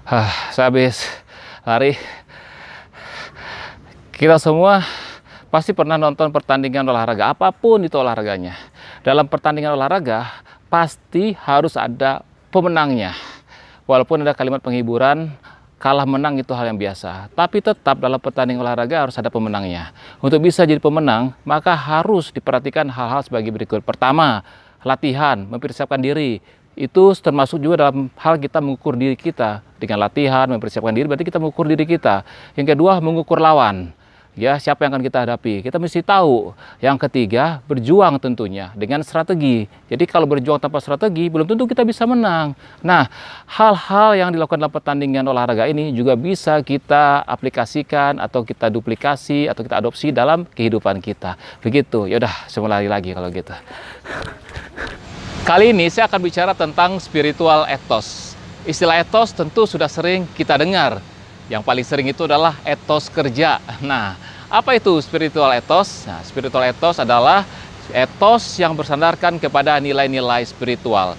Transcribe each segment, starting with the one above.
Saya habis lari. Kita semua pasti pernah nonton pertandingan olahraga, apapun itu olahraganya. Dalam pertandingan olahraga, pasti harus ada pemenangnya. Walaupun ada kalimat penghiburan, kalah menang itu hal yang biasa. Tapi tetap dalam pertandingan olahraga harus ada pemenangnya. Untuk bisa jadi pemenang, maka harus diperhatikan hal-hal sebagai berikut. Pertama, latihan, mempersiapkan diri. Itu termasuk juga dalam hal kita mengukur diri kita. Dengan latihan, mempersiapkan diri, berarti kita mengukur diri kita. Yang kedua, mengukur lawan. Ya, siapa yang akan kita hadapi? Kita mesti tahu. Yang ketiga, berjuang tentunya dengan strategi. Jadi kalau berjuang tanpa strategi, belum tentu kita bisa menang. Nah, hal-hal yang dilakukan dalam pertandingan olahraga ini juga bisa kita aplikasikan atau kita duplikasi atau kita adopsi dalam kehidupan kita. Begitu. Ya udah, saya mulai lagi kalau gitu. Kali ini saya akan bicara tentang spiritual ethos. Istilah ethos tentu sudah sering kita dengar. Yang paling sering itu adalah etos kerja. Nah, apa itu spiritual ethos? Nah, spiritual ethos adalah etos yang bersandarkan kepada nilai-nilai spiritual.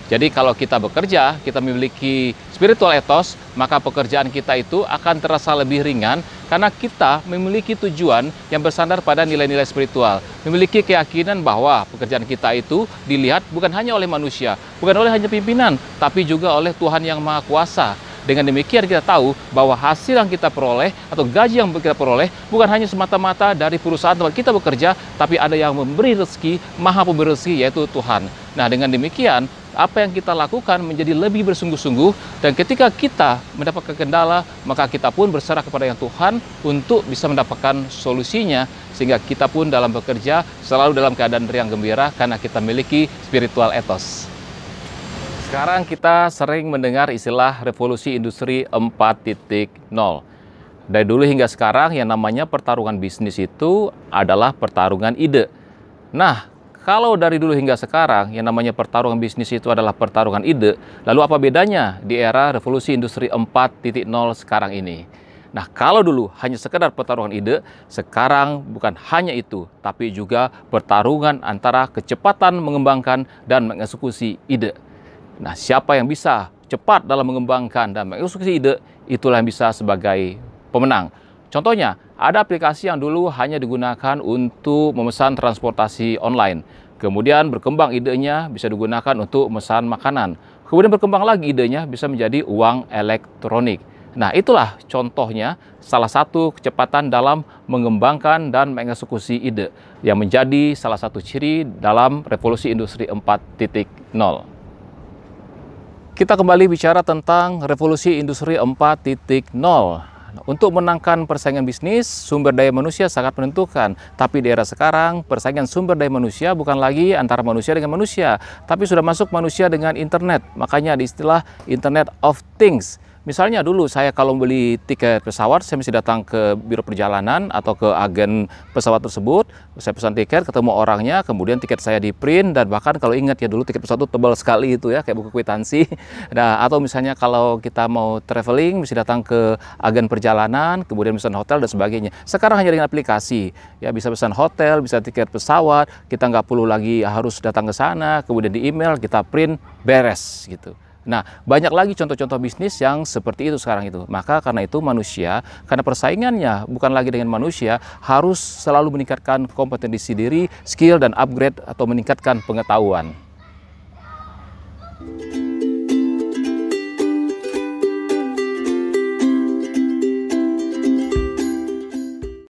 Jadi kalau kita bekerja, kita memiliki spiritual ethos, maka pekerjaan kita itu akan terasa lebih ringan karena kita memiliki tujuan yang bersandar pada nilai-nilai spiritual. Memiliki keyakinan bahwa pekerjaan kita itu dilihat bukan hanya oleh manusia, bukan oleh hanya pimpinan, tapi juga oleh Tuhan yang Maha Kuasa. Dengan demikian kita tahu bahwa hasil yang kita peroleh atau gaji yang kita peroleh bukan hanya semata-mata dari perusahaan tempat kita bekerja, tapi ada yang memberi rezeki, Maha Pemberi rezeki, yaitu Tuhan. Nah, dengan demikian apa yang kita lakukan menjadi lebih bersungguh-sungguh, dan ketika kita mendapatkan kendala, maka kita pun berserah kepada yang Tuhan untuk bisa mendapatkan solusinya, sehingga kita pun dalam bekerja selalu dalam keadaan riang gembira karena kita memiliki spiritual ethos. Sekarang kita sering mendengar istilah revolusi industri 4.0. Dari dulu hingga sekarang yang namanya pertarungan bisnis itu adalah pertarungan ide. Nah, kalau dari dulu hingga sekarang yang namanya pertarungan bisnis itu adalah pertarungan ide, lalu apa bedanya di era revolusi industri 4.0 sekarang ini? Nah, kalau dulu hanya sekedar pertarungan ide, sekarang bukan hanya itu, tapi juga pertarungan antara kecepatan mengembangkan dan mengeksekusi ide. Nah, siapa yang bisa cepat dalam mengembangkan dan mengeksekusi ide, itulah yang bisa sebagai pemenang. Contohnya, ada aplikasi yang dulu hanya digunakan untuk memesan transportasi online. Kemudian berkembang idenya bisa digunakan untuk memesan makanan. Kemudian berkembang lagi idenya bisa menjadi uang elektronik. Nah, itulah contohnya salah satu kecepatan dalam mengembangkan dan mengeksekusi ide yang menjadi salah satu ciri dalam revolusi industri 4.0. Kita kembali bicara tentang revolusi industri 4.0. Untuk menangkan persaingan bisnis, sumber daya manusia sangat menentukan. Tapi di era sekarang, persaingan sumber daya manusia bukan lagi antara manusia dengan manusia, tapi sudah masuk manusia dengan internet. Makanya ada istilah Internet of Things. Misalnya dulu saya kalau beli tiket pesawat, saya mesti datang ke biro perjalanan atau ke agen pesawat tersebut. Saya pesan tiket, ketemu orangnya, kemudian tiket saya di print, dan bahkan kalau ingat ya dulu tiket pesawat itu tebal sekali itu ya, kayak buku kwitansi. Nah, atau misalnya kalau kita mau traveling, mesti datang ke agen perjalanan, kemudian pesan hotel dan sebagainya. Sekarang hanya dengan aplikasi, ya bisa pesan hotel, bisa tiket pesawat, kita nggak perlu lagi harus datang ke sana, kemudian di email, kita print, beres gitu. Nah, banyak lagi contoh-contoh bisnis yang seperti itu sekarang itu. Maka karena itu manusia, karena persaingannya bukan lagi dengan manusia, harus selalu meningkatkan kompetensi diri, skill, dan upgrade atau meningkatkan pengetahuan.